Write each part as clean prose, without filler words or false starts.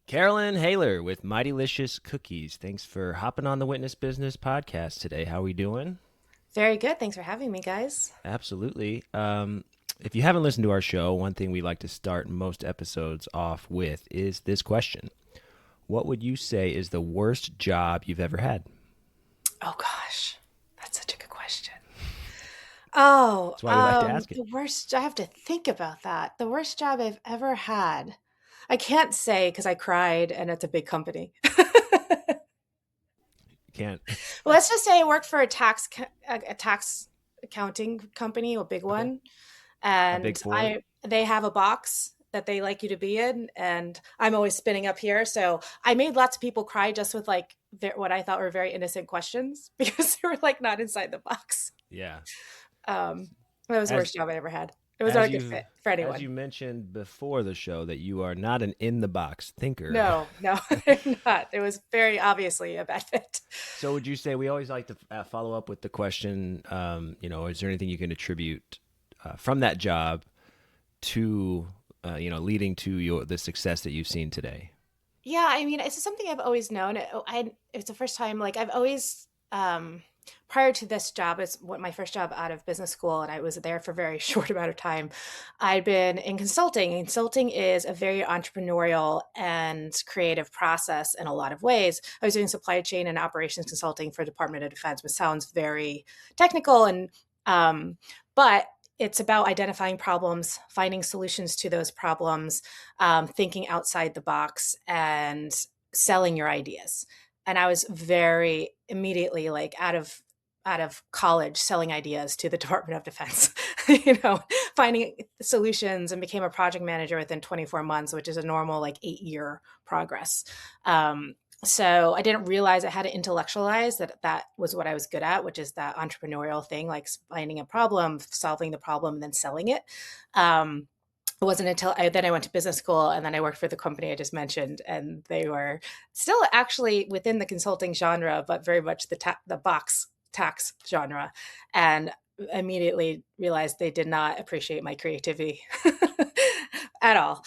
Carolyn Haler with Mightylicious Cookies. Thanks for hopping on the Witness Business podcast today. How are we doing? Very good. Thanks for having me, guys. Absolutely. If you haven't listened to our show, one thing we like to start most episodes off with is this question. What would you say is the worst job you've ever had? Oh gosh, that's such a good question. That's why we like to ask it. The worst, I have to think about that. The worst job I've ever had. I can't say because I cried and it's a big company. Can't. Well, let's just say I worked for a tax accounting company, a big Okay. one, A big and four? I they have a box that they like you to be in, and I'm always spinning up here. So I made lots of people cry just with like what I thought were very innocent questions because they were like not inside the box. Yeah. Um, that was the As worst job I ever had. It was not as a good you fit for as anyone. you mentioned before the show that you are not an in the box thinker. No, no, I'm not. It was very obviously a bad fit. So would you say we always like to follow up with the question, is there anything you can attribute from that job to, leading to the success that you've seen today? Yeah, I mean, it's something I've always known. It's the first time, like, I've always, prior to this job, it's what my first job out of business school, and I was there for a very short amount of time. I'd been in consulting. Consulting is a very entrepreneurial and creative process in a lot of ways. I was doing supply chain and operations consulting for Department of Defense, which sounds very technical um, but it's about identifying problems, finding solutions to those problems, thinking outside the box and selling your ideas. And I was very immediately like out of college selling ideas to the Department of Defense, you know, finding solutions and became a project manager within 24 months, which is a normal like 8-year progress. Um, so I didn't realize I had to intellectualize that was what I was good at, which is that entrepreneurial thing, like finding a problem, solving the problem, and then selling it. Um, it wasn't until then I went to business school and then I worked for the company I just mentioned, and they were still actually within the consulting genre, but very much the box tax genre, and immediately realized they did not appreciate my creativity at all.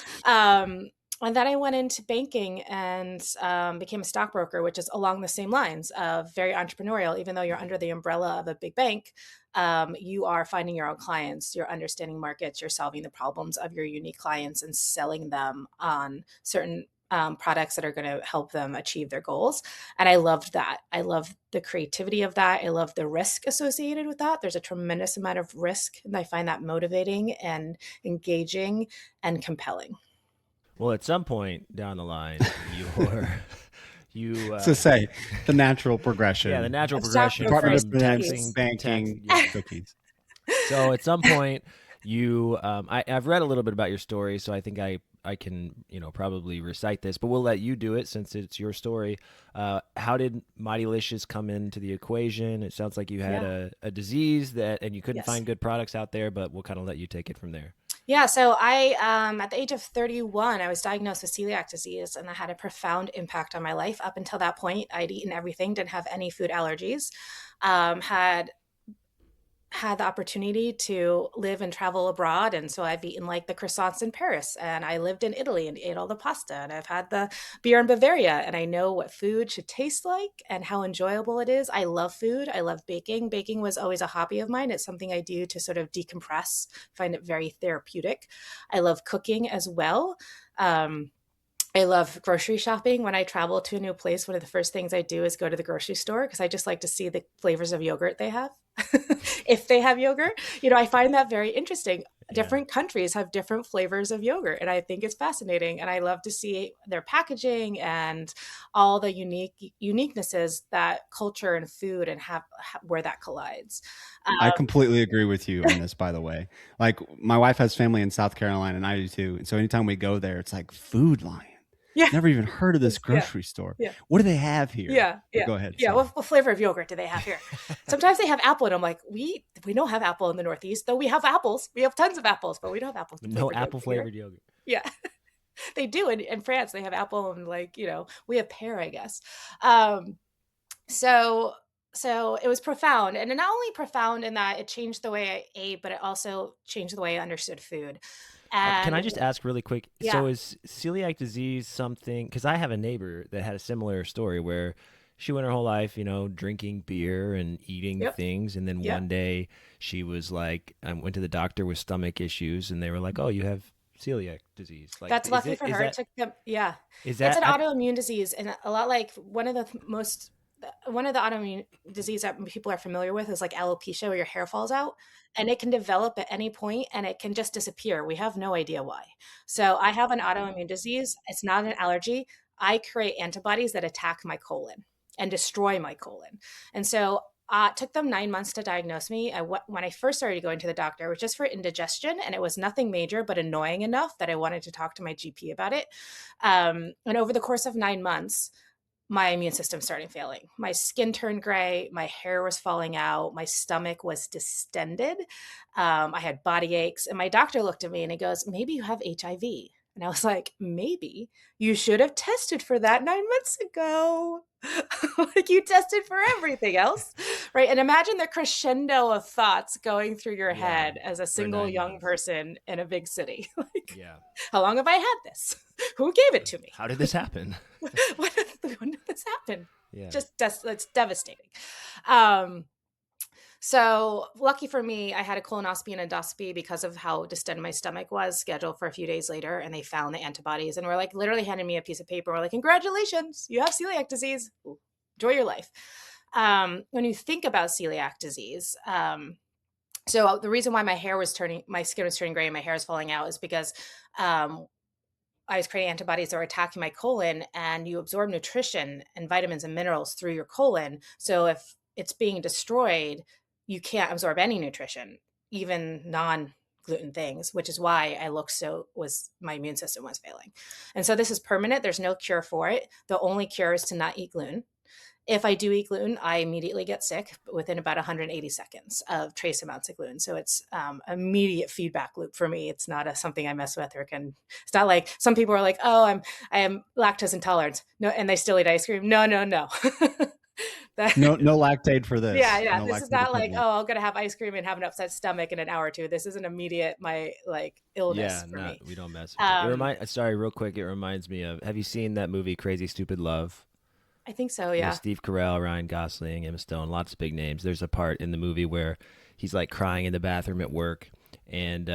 And then I went into banking and became a stockbroker, which is along the same lines of very entrepreneurial. Even though you're under the umbrella of a big bank, you are finding your own clients, you're understanding markets, you're solving the problems of your unique clients and selling them on certain products that are going to help them achieve their goals. And I loved that. I love the creativity of that. I love the risk associated with that. There's a tremendous amount of risk, and I find that motivating and engaging and compelling. Well, at some point down the line, you So say the natural yeah, the progression, natural A progression stockbroker Department is of from Defense, taxing cookies. tax, banking, yeah. cookies. So at some point, I've read a little bit about your story, so I think I can probably recite this, but we'll let you do it since it's your story. How did Mightylicious come into the equation? It sounds like you had Yeah. a disease and you couldn't Yes. find good products out there, but we'll kind of let you take it from there. Yeah, so at the age of 31, I was diagnosed with celiac disease, and that had a profound impact on my life. Up until that point, I'd eaten everything, didn't have any food allergies, had the opportunity to live and travel abroad. And so I've eaten like the croissants in Paris, and I lived in Italy and ate all the pasta, and I've had the beer in Bavaria, and I know what food should taste like and how enjoyable it is. I love food. I love baking. Baking was always a hobby of mine. It's something I do to sort of decompress, find it very therapeutic. I love cooking as well. Um, I love grocery shopping. When I travel to a new place, one of the first things I do is go to the grocery store because I just like to see the flavors of yogurt they have. If they have yogurt, I find that very interesting. Yeah. Different countries have different flavors of yogurt, and I think it's fascinating. And I love to see their packaging and all the uniquenesses that culture and food and have where that collides. I Um, completely agree with you on this, by the way. Like, my wife has family in South Carolina, and I do too. And so anytime we go there, it's like Food Lion. yeah, Never even heard of this yeah, grocery store. yeah. What do they have here? Yeah, But yeah, go ahead. yeah. Sorry. What flavor of yogurt do they have here? Sometimes they have apple, and I'm like, we don't have apple in the Northeast, though we have apples. We have tons of apples, but we don't have apple No flavored apple yogurt here. flavored yogurt. Yeah, they do in France. They have apple, and like we have pear, I guess. Um, so so it was profound, and not only profound in that it changed the way I ate, but it also changed the way I understood food. Can And I just ask really quick? yeah, So is celiac disease something? Because I have a neighbor that had a similar story where she went her whole life, drinking beer and eating yep, things, and then yep. one day she was like, I went to the doctor with stomach issues, and they were like, "Oh, you have celiac disease." Like, That's lucky for her. It took them, yeah. is It's that an I autoimmune disease, and a lot like one of the autoimmune disease that people are familiar with is like alopecia, where your hair falls out, and it can develop at any point, and it can just disappear. We have no idea why. So I have an autoimmune disease. It's not an allergy. I create antibodies that attack my colon and destroy my colon, and so it took them 9 months to diagnose me. When I first started going to the doctor, it was just for indigestion, and it was nothing major, but annoying enough that I wanted to talk to my GP about it. And over the course of 9 months, my immune system started failing. My skin turned gray, my hair was falling out, my stomach was distended. I had body aches, and my doctor looked at me and he goes, "Maybe you have HIV." And I was like, "Maybe you should have tested for that 9 months ago." Like you tested for everything else, right? And imagine the crescendo of thoughts going through your yeah, head as a for single nine young months. person in a big city. Like, Yeah. how long have I had this? Who gave it to me? How did this happen? When did this happen? Yeah. It's devastating. Um, so lucky for me, I had a colonoscopy and endoscopy because of how distended my stomach was, scheduled for a few days later, and they found the antibodies and were like literally handing me a piece of paper. We're like, "Congratulations, you have celiac disease. Enjoy your life." When you think about celiac disease, so the reason why my skin was turning gray and my hair is falling out is because um, I was creating antibodies that were attacking my colon, and you absorb nutrition and vitamins and minerals through your colon. So if it's being destroyed, you can't absorb any nutrition, even non gluten things, which is why my immune system was failing. And so this is permanent. There's no cure for it. The only cure is to not eat gluten. If I do eat gluten, I immediately get sick within about 180 seconds of trace amounts of gluten. So it's immediate feedback loop for me. It's not something I mess with or can. It's not like some people are like, "Oh, I am lactose intolerant," no, and they still eat ice cream. No, no, no. that, No lactate for yeah, this. yeah. No This is lactate not like, equivalent. "Oh, I'm gonna have ice cream and have an upset stomach in an hour or two." This is an immediate my like Yeah, illness for not me. we don't mess with it. Um, Sorry, real quick, it reminds me of, have you seen that movie Crazy Stupid Love? I think so. With Yeah. Steve Carell, Ryan Gosling, Emma Stone, lots of big names. There's a part in the movie where he's like crying in the bathroom at work, and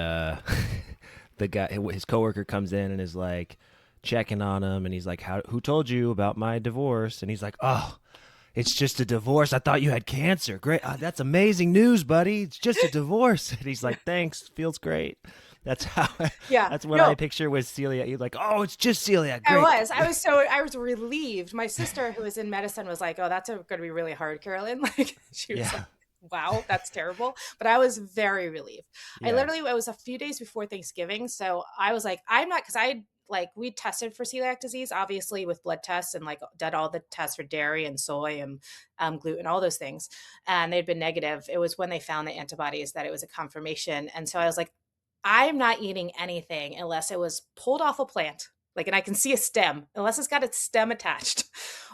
the guy, his coworker, comes in and is like checking on him, and he's like, Who told you about my divorce?" And he's like, "Oh, it's just a divorce. I thought you had cancer. Great, that's amazing news, buddy. It's just a divorce." And he's like, "Thanks, feels great." That's how. Yeah. That's what I No, picture with celiac. You're like, "Oh, it's just celiac. I Great." was. I was relieved. My sister, who was in medicine, was like, "Oh, that's going to be really hard, Carolyn." Like, she was like, Yeah, "Wow, that's terrible." But I was very relieved. yeah, It was a few days before Thanksgiving. So I was like, I'm not, because we tested for celiac disease, obviously, with blood tests and like did all the tests for dairy and soy and gluten, all those things. And they'd been negative. It was when they found the antibodies that it was a confirmation. And so I was like, I'm not eating anything unless it was pulled off a plant, like, and I can see a stem, unless it's got its stem attached,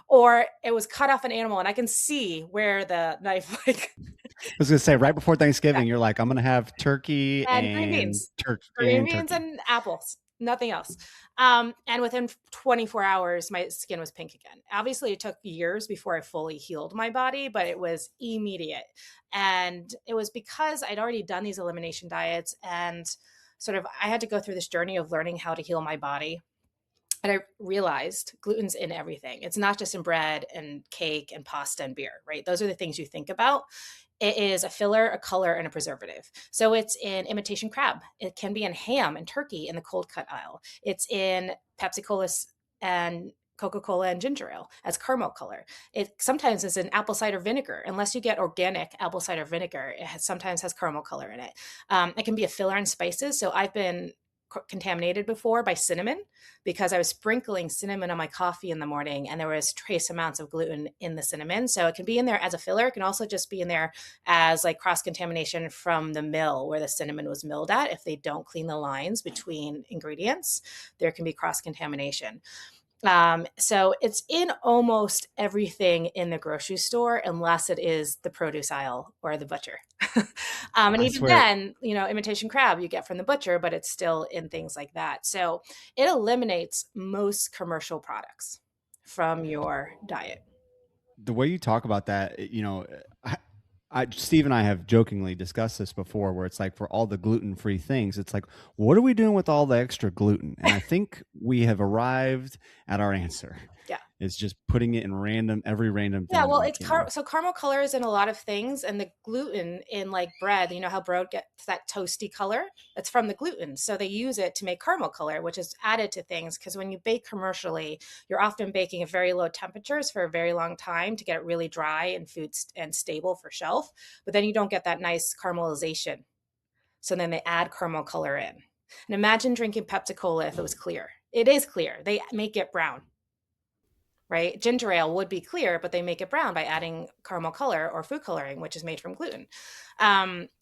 or it was cut off an animal and I can see where the knife, like, I was gonna say right before yeah. Thanksgiving, you're like, I'm gonna have turkey And and green beans turkey. and apples, nothing else. And within 24 hours, my skin was pink again. Obviously, it took years before I fully healed my body, but it was immediate. And it was because I'd already done these elimination diets, and sort of I had to go through this journey of learning how to heal my body. And I realized gluten's in everything. It's not just in bread and cake and pasta and beer, right? Those are the things you think about. It is a filler, a color, and a preservative. So it's in imitation crab. It can be in ham and turkey in the cold cut aisle. It's in Pepsi Cola and Coca-Cola and ginger ale as caramel color. It sometimes is in apple cider vinegar. Unless you get organic apple cider vinegar, sometimes has caramel color in it. It can be a filler in spices. So I've been contaminated before by cinnamon, because I was sprinkling cinnamon on my coffee in the morning and there was trace amounts of gluten in the cinnamon. So it can be in there as a filler. It can also just be in there as like cross contamination from the mill where the cinnamon was milled at. If they don't clean the lines between ingredients, there can be cross contamination. So it's in almost everything in the grocery store, unless it is the produce aisle or the butcher. And I even swear, then, imitation crab you get from the butcher, but it's still in things like that. So it eliminates most commercial products from your diet. the way you talk about that, Steve and I have jokingly discussed this before, where it's like for all the gluten-free things, it's like, what are we doing with all the extra gluten? And I think we have arrived at our answer. Yeah. It's just putting it in every random Yeah, thing that well, we it's can. so caramel color is in a lot of things, and the gluten in like bread. You know how bread gets that toasty color? It's from the gluten. So they use it to make caramel color, which is added to things because when you bake commercially, you're often baking at very low temperatures for a very long time to get it really dry and and stable for shelf. But then you don't get that nice caramelization. So then they add caramel color in. And imagine drinking Pepsi Cola if it was clear. It is clear. They make it brown, right? Ginger ale would be clear, but they make it brown by adding caramel color or food coloring, which is made from gluten.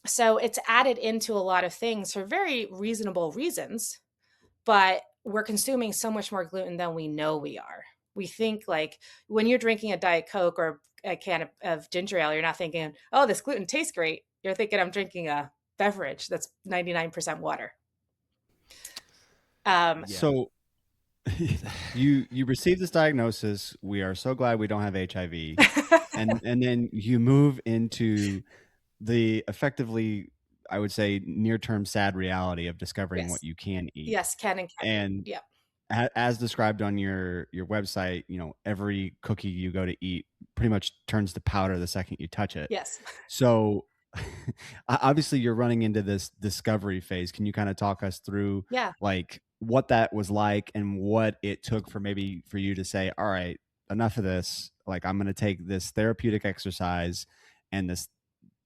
So it's added into a lot of things for very reasonable reasons, but we're consuming so much more gluten than we know we are. We think like when you're drinking a Diet Coke or a can of ginger ale, you're not thinking, oh, this gluten tastes great. You're thinking, I'm drinking a beverage that's 99% water. Um, Yeah. So you received this diagnosis. We are so glad we don't have HIV, and then you move into the effectively, I would say, near term sad reality of discovering what yes. you can eat. Yes, can and can. And Yeah. as described on your website, every cookie you go to eat pretty much turns to powder the second you touch it. Yes. So obviously you're running into this discovery phase. Can you kind of talk us through Yeah. like what that was like and what it took for maybe for you to say, all right, enough of this. Like I'm going to take this therapeutic exercise and this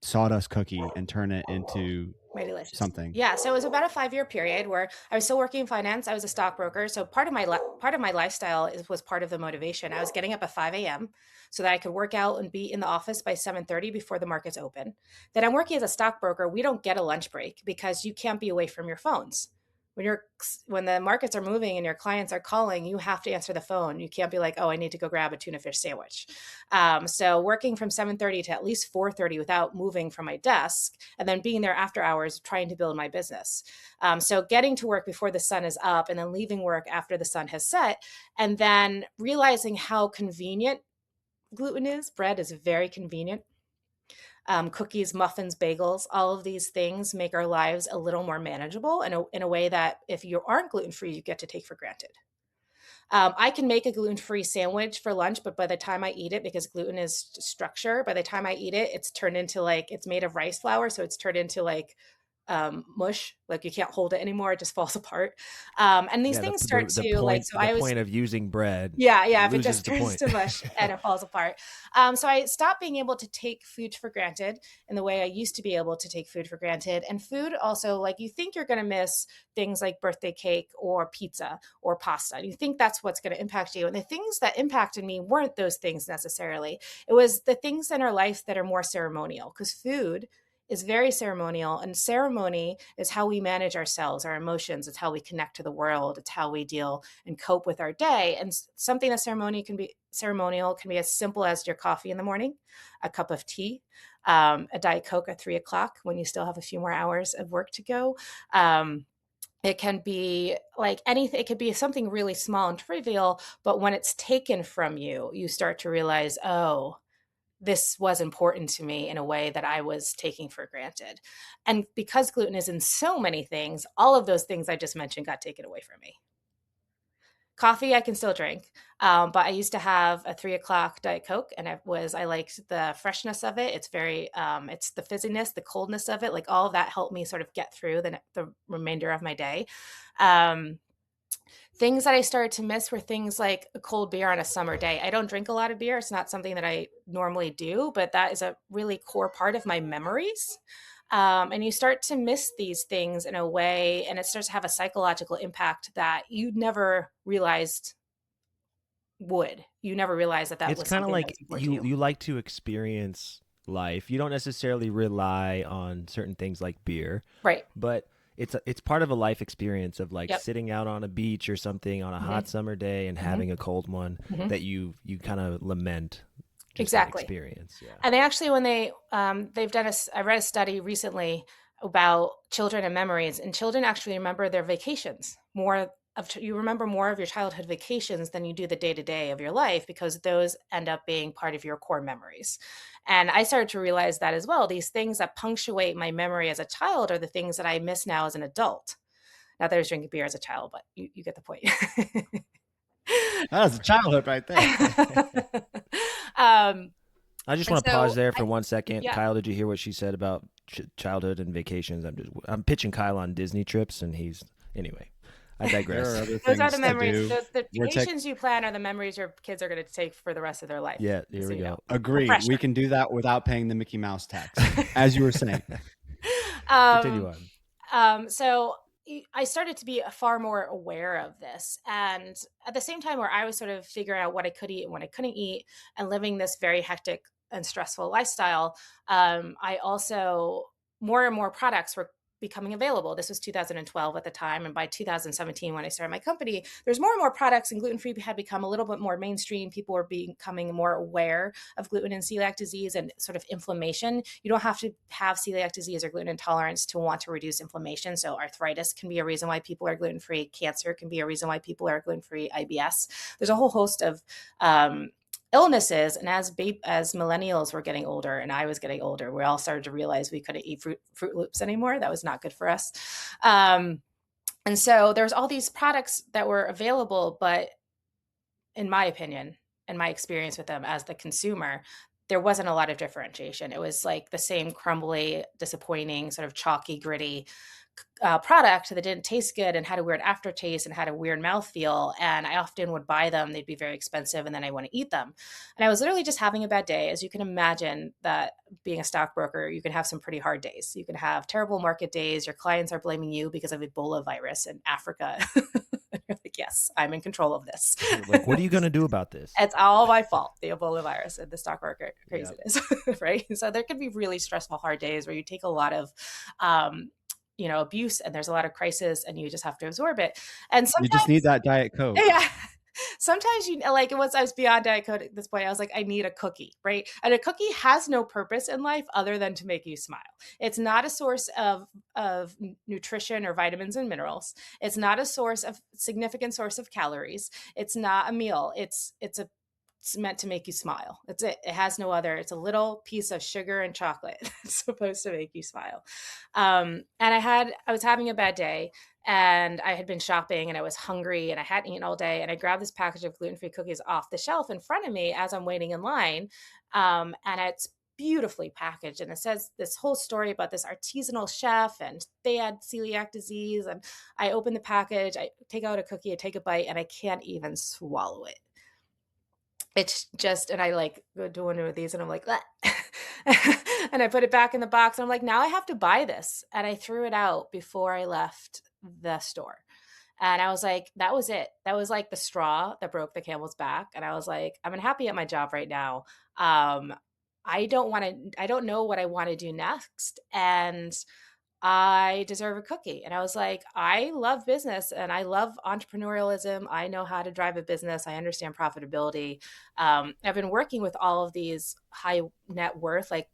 sawdust cookie and turn it into Mightylicious. something. Yeah, so it was about a 5-year period where I was still working in finance. I was a stockbroker, so part of my lifestyle was part of the motivation. I was getting up at 5 a.m. so that I could work out and be in the office by 7:30 before the markets open. Then I'm working as a stockbroker. We don't get a lunch break because you can't be away from your phones. When the markets are moving and your clients are calling, you have to answer the phone. You can't be like, oh, I need to go grab a tuna fish sandwich. So working from 7:30 to at least 4:30 without moving from my desk, and then being there after hours trying to build my business. So getting to work before the sun is up and then leaving work after the sun has set, and then realizing how convenient gluten is. Bread is very convenient. Cookies, muffins, bagels, all of these things make our lives a little more manageable in a way that if you aren't gluten free, you get to take for granted. I can make a gluten free sandwich for lunch, but by the time I eat it, because gluten is structure, by the time I eat it, it's turned into like it's made of rice flour. So it's turned into like mush. Like you can't hold it anymore. It just falls apart. And these Yeah, things start the to like, point so the I was point of using bread yeah, yeah, if it loses just the turns point. to mush and it falls apart. So I stopped being able to take food for granted in the way I used to be able to take food for granted. And food also, like you think you're going to miss things like birthday cake or pizza or pasta. And you think that's what's going to impact you. And the things that impacted me weren't those things necessarily. It was the things in our life that are more ceremonial because food is very ceremonial, and ceremony is how we manage ourselves, our emotions. It's how we connect to the world. It's how we deal and cope with our day. And something that ceremonial can be as simple as your coffee in the morning, a cup of tea, a Diet Coke at 3 o'clock when you still have a few more hours of work to go. It can be like anything, it could be something really small and trivial, but when it's taken from you, you start to realize, oh, this was important to me in a way that I was taking for granted. And because gluten is in so many things, all of those things I just mentioned got taken away from me. Coffee I can still drink, but I used to have a 3 o'clock Diet Coke, and I liked the freshness of it. It's very, it's the fizziness, the coldness of it, like all of that helped me sort of get through the remainder of my day. Um, Things that I started to miss were things like a cold beer on a summer day. I don't drink a lot of beer. It's not something that I normally do, but that is a really core part of my memories. And you start to miss these things in a way, and it starts to have a psychological impact that you never realized would. You never realized that that It's was kind of something that like was important to you you. you like to experience life. You don't necessarily rely on certain things like beer, Right. but it's part of a life experience of like Yep. sitting out on a beach or something on a Hmm. hot summer day and Hmm. having a cold one Hmm. that you kind of lament just that Exactly. experience. Yeah. And they actually, when they've done I read a study recently about children and memories, and children actually remember their vacations more you remember more of your childhood vacations than you do the day to day of your life, because those end up being part of your core memories. And I started to realize that as well. These things that punctuate my memory as a child are the things that I miss now as an adult. Not that I was drinking beer as a child, but you get the point. That was a childhood right there. um, I just and want to pause so, there for 1 second. yeah. Kyle, did you hear what she said about childhood and vacations? I'm pitching Kyle on Disney trips, and he's anyway. I There are digress. other Those are things the to memories. do. The We're tech. vacations you plan are the memories your kids are going to take for the rest of their life. Yeah, Just here so we you know. go. No Agreed. We pressure. can do that without paying the Mickey Mouse tax, as you were saying. Continue on. So I started to be far more aware of this. And at the same time where I was sort of figuring out what I could eat and what I couldn't eat and living this very hectic and stressful lifestyle, I also, more and more products were becoming available. This was 2012 at the time. And by 2017, when I started my company, there's more and more products, and gluten-free had become a little bit more mainstream. People were becoming more aware of gluten and celiac disease and sort of inflammation. You don't have to have celiac disease or gluten intolerance to want to reduce inflammation. So arthritis can be a reason why people are gluten-free. Cancer can be a reason why people are gluten-free. IBS. There's a whole host of illnesses. And as millennials were getting older and I was getting older, we all started to realize we couldn't eat Fruit Loops anymore. That was not good for us. And so there's all these products that were available, but in my opinion and my experience with them as the consumer, there wasn't a lot of differentiation. It was like the same crumbly, disappointing, sort of chalky, gritty product that didn't taste good and had a weird aftertaste and had a weird mouthfeel. And I often would buy them. They'd be very expensive and then I want to eat them. And I was literally just having a bad day. As you can imagine, that being a stockbroker, you can have some pretty hard days. You can have terrible market days. Your clients are blaming you because of Ebola virus in Africa. You're like, yes, I'm in control of this. Like, what are you going to do about this? It's all my fault, the Ebola virus and the stock market Yep. craziness, right? So there can be really stressful, hard days where you take a lot of, abuse, and there's a lot of crisis, and you just have to absorb it. And You just need sometimes, that Diet Coke. yeah, sometimes once I was beyond Diet Coke at this point, I was like, I need a cookie, right? And a cookie has no purpose in life other than to make you smile. It's not a source of nutrition or vitamins and minerals. It's not a significant source of calories. It's not a meal. It's meant to make you smile. That's it. It has no other. It's a little piece of sugar and chocolate. It's supposed to make you smile. And I was having a bad day, and I had been shopping and I was hungry and I hadn't eaten all day. And I grabbed this package of gluten-free cookies off the shelf in front of me as I'm waiting in line. And it's beautifully packaged. And it says this whole story about this artisanal chef, and they had celiac disease. And I open the package, I take out a cookie, I take a bite, and I can't even swallow it. It's just, and I like go do one of these and I'm like, and I put it back in the box. And I'm like, now I have to buy this. And I threw it out before I left the store. And I was like, that was it. That was like the straw that broke the camel's back. And I was like, I'm unhappy at my job right now. I don't know what I want to do next. And I deserve a cookie. And I was like, I love business and I love entrepreneurialism. I know how to drive a business. I understand profitability. I've been working with all of these high net worth, like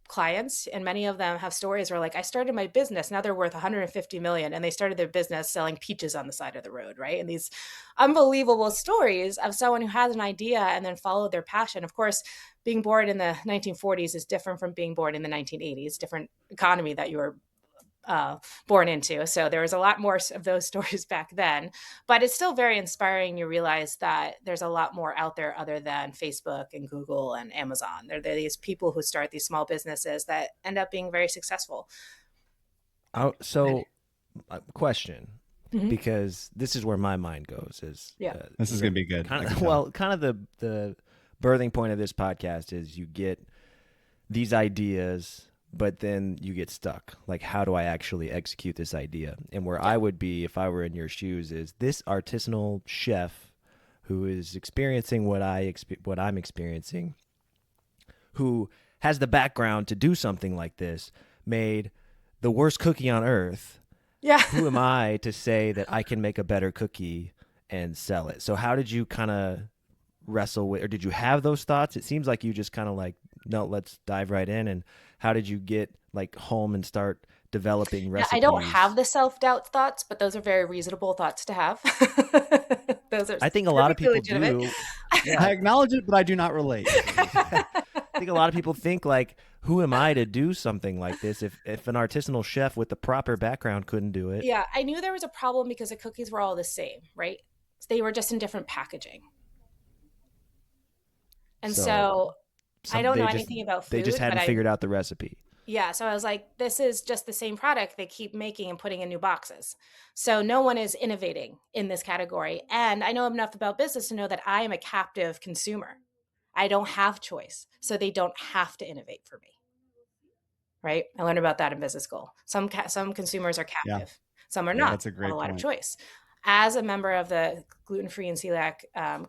clients, and many of them have stories where like, I started my business, now they're worth 150 million, and they started their business selling peaches on the side of the road, right? And these unbelievable stories of someone who has an idea and then followed their passion. Of course, being born in the 1940s is different from being born in the 1980s, different economy that you were born into. So there was a lot more of those stories back then, but it's still very inspiring. You realize that there's a lot more out there other than Facebook and Google and Amazon. There are these people who start these small businesses that end up being very successful. So, question, Mhm. because this is where my mind goes. Yeah. This is going to be good. Kind I can of, tell. well, kind of the birthing point of this podcast is you get these ideas, but then you get stuck. Like, how do I actually execute this idea? And where I would be if I were in your shoes is this artisanal chef who is experiencing what I'm experiencing, who has the background to do something like this, made the worst cookie on earth, Yeah. who am I to say that I can make a better cookie and sell it? So how did you kind of wrestle with, or did you have those thoughts? It seems like you just kind of like, no, let's dive right in. And how did you get like home and start developing Yeah, I don't have recipes? the self-doubt thoughts, but those are very reasonable thoughts to have. Those are I think a lot of perfectly people legitimate. do. Yeah. I acknowledge it, but I do not relate. I think a lot of people think like, who am I to do something like this? If an artisanal chef with the proper background couldn't do it. Yeah, I knew there was a problem because the cookies were all the same, right? They were just in different packaging. And So so I some don't know anything about they just food, but hadn't I, figured out the recipe. yeah, so I was like, this is just the same product they keep making and putting in new boxes. So no one is innovating in this category. And I know enough about business to know that I am a captive consumer. I don't have choice. So they don't have to innovate for me. Right? I learned about that in business school. Some consumers are Yeah, captive, some are yeah, not. that's a Have a great lot of point. choice. As a member of the gluten-free and celiac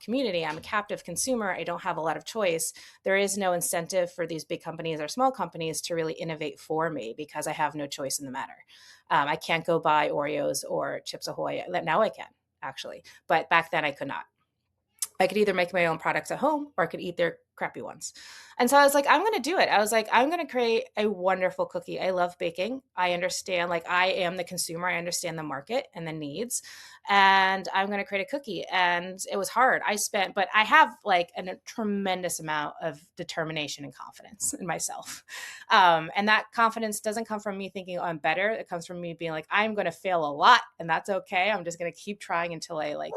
community, I'm a captive consumer. I don't have a lot of choice. There is no incentive for these big companies or small companies to really innovate for me because I have no choice in the matter. I can't go buy Oreos or Chips Ahoy. Now I can, actually, but back then I could not. I could either make my own products at home or I could eat their crappy ones. And so I was like, I'm going to do it. I was like, I'm going to create a wonderful cookie. I love baking. I understand, like, I am the consumer. I understand the market and the needs. And I'm going to create a cookie. And it was hard. But I have like a tremendous amount of determination and confidence in myself. And that confidence doesn't come from me thinking, oh, I'm better. It comes from me being like, I'm going to fail a lot and that's okay. I'm just going to keep trying until I like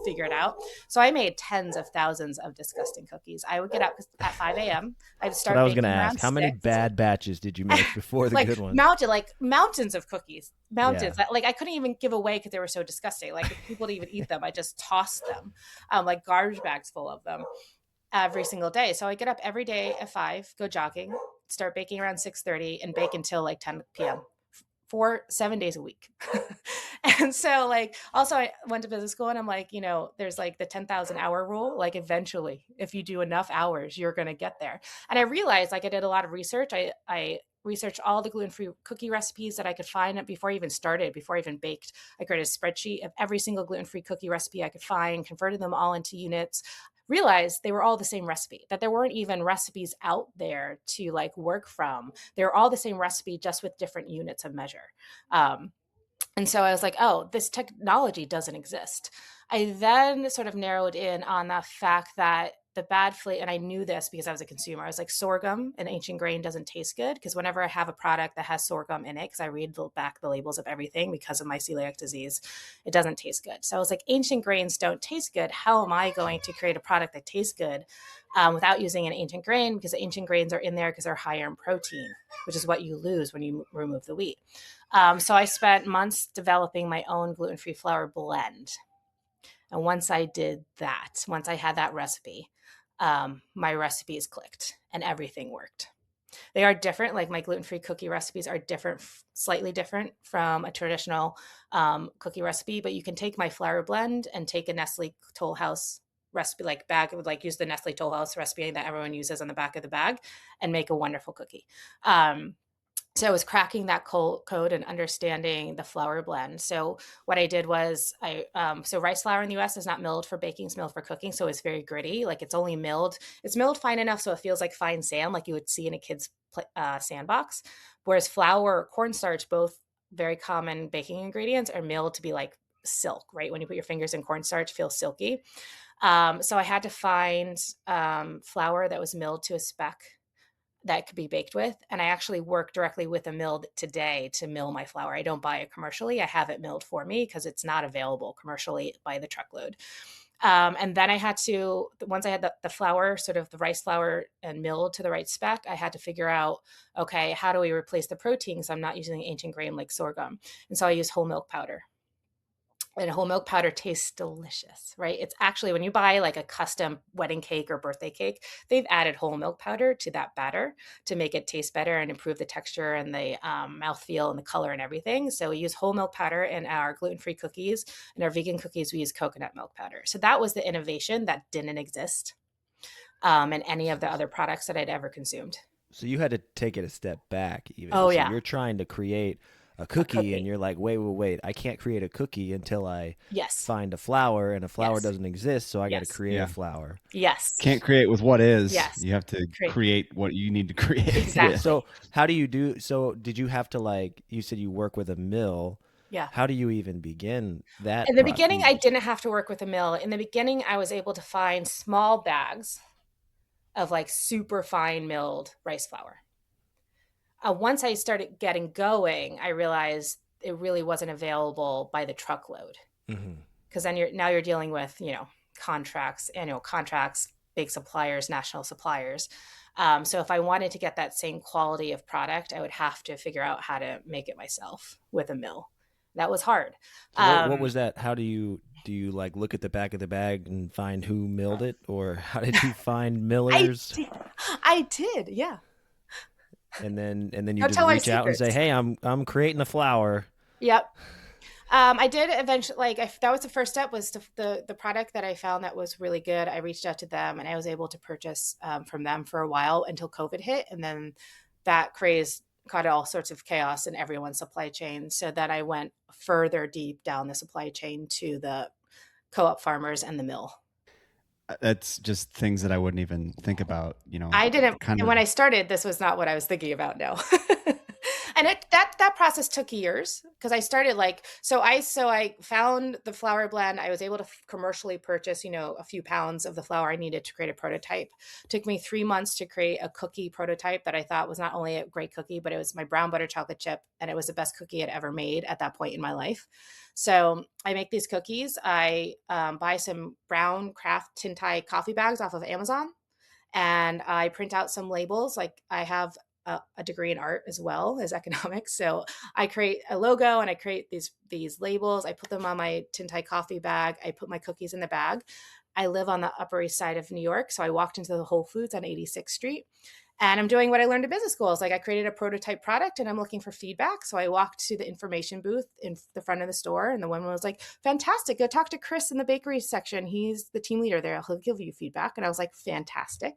figure it out. So I made tens of thousands of disgusting cookies. I would get up at 5 a.m. I would That's what start I was going to baking ask. around How many 6. bad batches did you make before the Like good ones? mounted, like mountains of cookies, Yeah. mountains. Like I couldn't even give away because they were so disgusting. Like if people didn't even eat them, I just tossed them, like garbage bags full of them every single day. So I get up every day at 5, go jogging, start baking around 6:30, and bake until like 10 p.m. for 7 days a week. And so like also I went to business school and I'm like, there's like the 10,000 hour rule. Like eventually, if you do enough hours, you're gonna get there. And I realized like I did a lot of research. I researched all the gluten-free cookie recipes that I could find before I even started, before I even baked. I created a spreadsheet of every single gluten-free cookie recipe I could find, converted them all into units, realized they were all the same recipe, that there weren't even recipes out there to like work from. They were all the same recipe, just with different units of measure. Um, and so I was like, oh, this technology doesn't exist. I then sort of narrowed in on the fact that the bad flavor, and I knew this because I was a consumer. I was like, sorghum and ancient grain doesn't taste good because whenever I have a product that has sorghum in it, because I read back the labels of everything because of my celiac disease, it doesn't taste good. So I was like, ancient grains don't taste good. How am I going to create a product that tastes good without using an ancient grain? Because ancient grains are in there because they're higher in protein, which is what you lose when you remove the wheat. So I spent months developing my own gluten-free flour blend. And once I did that, once I had that recipe, my recipes clicked and everything worked. They are different. Like my gluten-free cookie recipes are different, slightly different from a traditional cookie recipe, but you can take my flour blend and take a Nestle Toll House recipe, like bag, like use the Nestle Toll House recipe that everyone uses on the back of the bag and make a wonderful cookie. So I was cracking that code and understanding the flour blend. So what I did was so rice flour in the US is not milled for baking, it's milled for cooking. So it's very gritty. Like it's milled fine enough so it feels like fine sand, like you would see in a kid's sandbox. Whereas flour or cornstarch, both very common baking ingredients, are milled to be like silk, right? When you put your fingers in cornstarch, it feels silky. So I had to find flour that was milled to a spec that could be baked with. And I actually work directly with a mill today to mill my flour. I don't buy it commercially. I have it milled for me because it's not available commercially by the truckload. And then I had to, once I had the flour, sort of the rice flour and milled to the right spec, I had to figure out, okay, how do we replace the protein? So I'm not using ancient grain like sorghum. And so I use whole milk powder. And whole milk powder tastes delicious, right? It's actually when you buy like a custom wedding cake or birthday cake, they've added whole milk powder to that batter to make it taste better and improve the texture and the mouthfeel and the color and everything. So we use whole milk powder in our gluten-free cookies, and our vegan cookies, we use coconut milk powder. So that was the innovation that didn't exist in any of the other products that I'd ever consumed. So you had to take it a step back even. Oh So yeah. you're trying to create a A cookie, and cookie. you're like, wait, I can't create a cookie until I Yes. find a flour, and a flour Yes. doesn't exist, so I got to Yes. create a Yeah. flour. Yes. Can't create with what is. Yes. You have to Great. create what you need to create. Yeah. Yeah. Exactly. So how do you do? So did you have to, like, you said you work with a mill? Yeah. How do you even begin In that the process? beginning, I didn't have to work with a mill. In the beginning, I was able to find small bags of like super fine milled rice flour. Once I started getting going, I realized it really wasn't available by the truckload, Hmm. because then you're dealing with, contracts, annual contracts, big suppliers, national suppliers. So if I wanted to get that same quality of product, I would have to figure out how to make it myself with a mill. That was hard. So what Um, was that? How do you like look at the back of the bag and find who milled it, or how did you find I millers? did. I did. Yeah. And then you Don't just tell my reach out and say, secrets. "Hey, I'm creating a flour." Yep. I did eventually, that was the first step, was the product that I found that was really good. I reached out to them and I was able to purchase from them for a while until COVID hit. And then that craze caused all sorts of chaos in everyone's supply chain. So that I went further deep down the supply chain to the co-op farmers and the mill. That's just things that I wouldn't even think about, I didn't, kind and of. when I started, this was not what I was thinking about. No. And that process took years, because I started I found the flour blend. I was able to commercially purchase, a few pounds of the flour I needed to create a prototype. It took me 3 months to create a cookie prototype that I thought was not only a great cookie, but it was my brown butter chocolate chip, and it was the best cookie I'd ever made at that point in my life. So I make these cookies. I buy some brown craft tin tie coffee bags off of Amazon, and I print out some labels. Like, I have a degree in art as well as economics, so I create a logo and I create these labels. I put them on my tin tie coffee bag. I put my cookies in the bag. I live on the Upper East Side of New York, so I walked into the Whole Foods on 86th Street. And I'm doing what I learned in business school. It's like, I created a prototype product and I'm looking for feedback. So I walked to the information booth in the front of the store, and the woman was like, "Fantastic. Go talk to Chris in the bakery section. He's the team leader there. He'll give you feedback." And I was like, "Fantastic."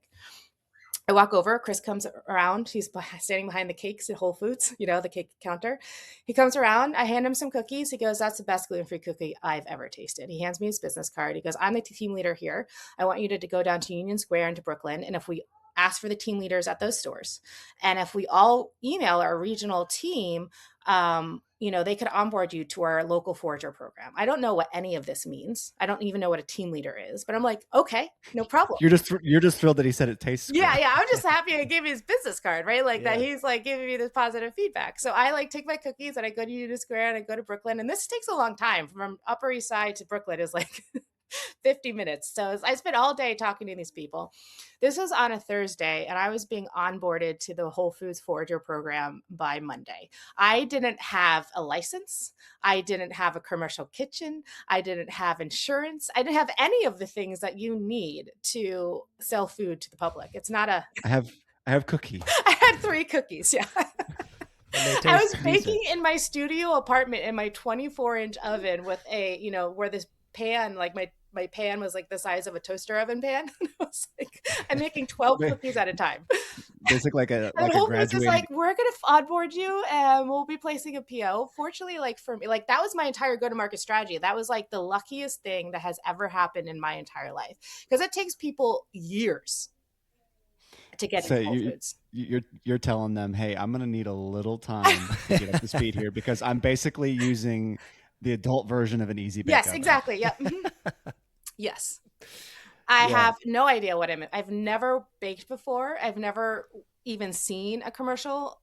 I walk over. Chris comes around. He's standing behind the cakes at Whole Foods, the cake counter. He comes around. I hand him some cookies. He goes, "That's the best gluten-free cookie I've ever tasted." He hands me his business card. He goes, "I'm the team leader here. I want you to go down to Union Square into Brooklyn. And if we ask for the team leaders at those stores, and if we all email our regional team, they could onboard you to our local forager program." I don't know what any of this means. I don't even know what a team leader is, but I'm like, okay, no problem. You're just thrilled that he said it tastes Yeah, good. yeah. I'm just happy I gave me his business card, right? Like, that Yeah. he's like giving me this positive feedback. So I take my cookies and I go to Union Square and I go to Brooklyn. And this takes a long time. From Upper East Side to Brooklyn is like 50 minutes. So I spent all day talking to these people. This was on a Thursday, and I was being onboarded to the Whole Foods Forager program by Monday. I didn't have a license. I didn't have a commercial kitchen. I didn't have insurance. I didn't have any of the things that you need to sell food to the public. It's not a, I have cookies. I had 3 cookies. Yeah. And they I taste was decent. baking in my studio apartment in my 24-inch oven with where this pan, like my pan was like the size of a toaster oven pan. I was like, I'm making 12 cookies at a time. Basically, like a And then like a Whole Foods is graduated. like, "We're going to onboard you and we'll be placing a PO." Fortunately, like, for me, like, that was my entire go-to-market strategy. That was like the luckiest thing that has ever happened in my entire life, because it takes people years to get So into Whole Foods. you're telling them, hey, I'm gonna need a little time to get up to speed here because I'm basically using the adult version of an easy bake Yes, oven. exactly. Yep. Yes. I Yeah. have no idea what I've never baked before. I've never even seen a commercial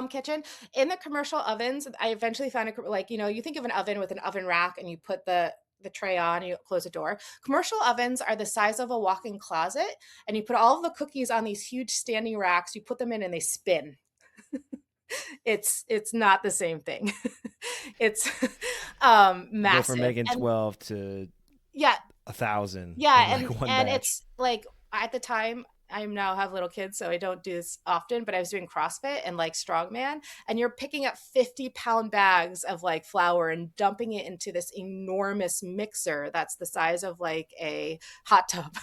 kitchen. In the commercial ovens, I eventually found you think of an oven with an oven rack and you put the tray on and you close the door. Commercial ovens are the size of a walk-in closet, and you put all of the cookies on these huge standing racks. You put them in and they spin. It's not the same thing. It's Go from massive. making And 12 to yeah, 1,000 in yeah, like one and batch. it's like, at the time, I now have little kids, so I don't do this often, but I was doing CrossFit and like strongman, and you're picking up 50-pound bags of like flour and dumping it into this enormous mixer that's the size of like a hot tub.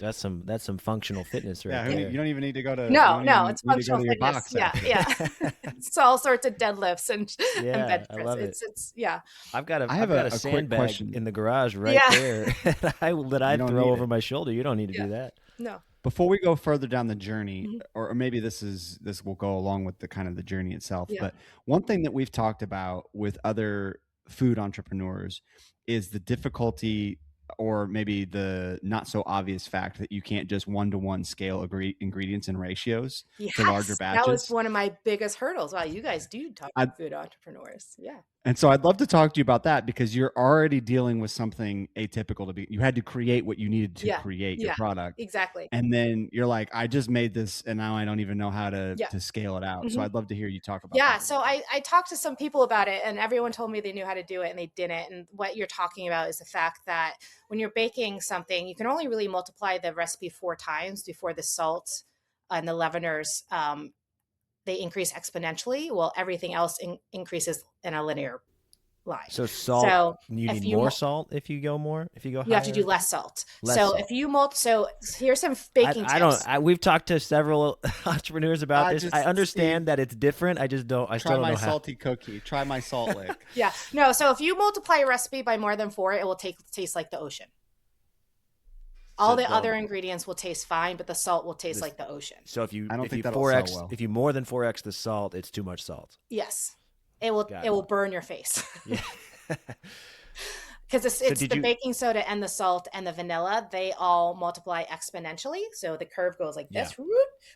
That's some functional fitness right Yeah, Yeah. you there. don't even need to go to No, no, it's functional your fitness. box Yeah, after yeah. this. It's all sorts of deadlifts and Yeah, bench I press. love it. It's yeah. I have I've got a a quick sandbag question. in the garage right Yeah. there that I You don't throw need over it. my shoulder. You don't need to Yeah. do that. No. Before we go further down the journey, Mhm. or maybe this will go along with the kind of the journey itself, Yeah. but one thing that we've talked about with other food entrepreneurs is the difficulty, or maybe the not so obvious fact, that you can't just one-to-one scale ingredients and ratios to larger Yes, that was batches. one of my biggest hurdles. Wow, you guys do talk I, to food entrepreneurs. Yeah. And so I'd love to talk to you about that, because you're already dealing with something atypical. You had to create what you needed to Yeah. create your Yeah. product. Exactly. And then you're like, I just made this and now I don't even know how Yeah. to scale it out. So Mhm. I'd love to hear you talk about Yeah, that a so little bit. I talked to some people about it, and everyone told me they knew how to do it and they didn't. And what you're talking about is the fact that when you're baking something, you can only really multiply the recipe 4 times before the salt and the leaveners they increase exponentially, while everything else increases in a linear line. So salt, So you if need you more salt if you go more, if you go you have to do higher, less salt. less So if salt. you so here's some baking I don't. tips. We've talked to several entrepreneurs about this. I Steve, understand that it's different. I try still don't my know how. salty cookie. Try my salt lick. Yeah, no. So if you multiply a recipe by more than 4, it will taste like the ocean. All So the other don't. ingredients will taste fine, but the salt will taste This, like the ocean. so I don't if you think that'll sell 4x, well. if you more than 4x the salt, it's too much salt. Yes, Got it it. will burn your face. Yeah. Because So it's did the you? baking soda and the salt and the vanilla, they all multiply exponentially. So the curve goes like Yeah. this,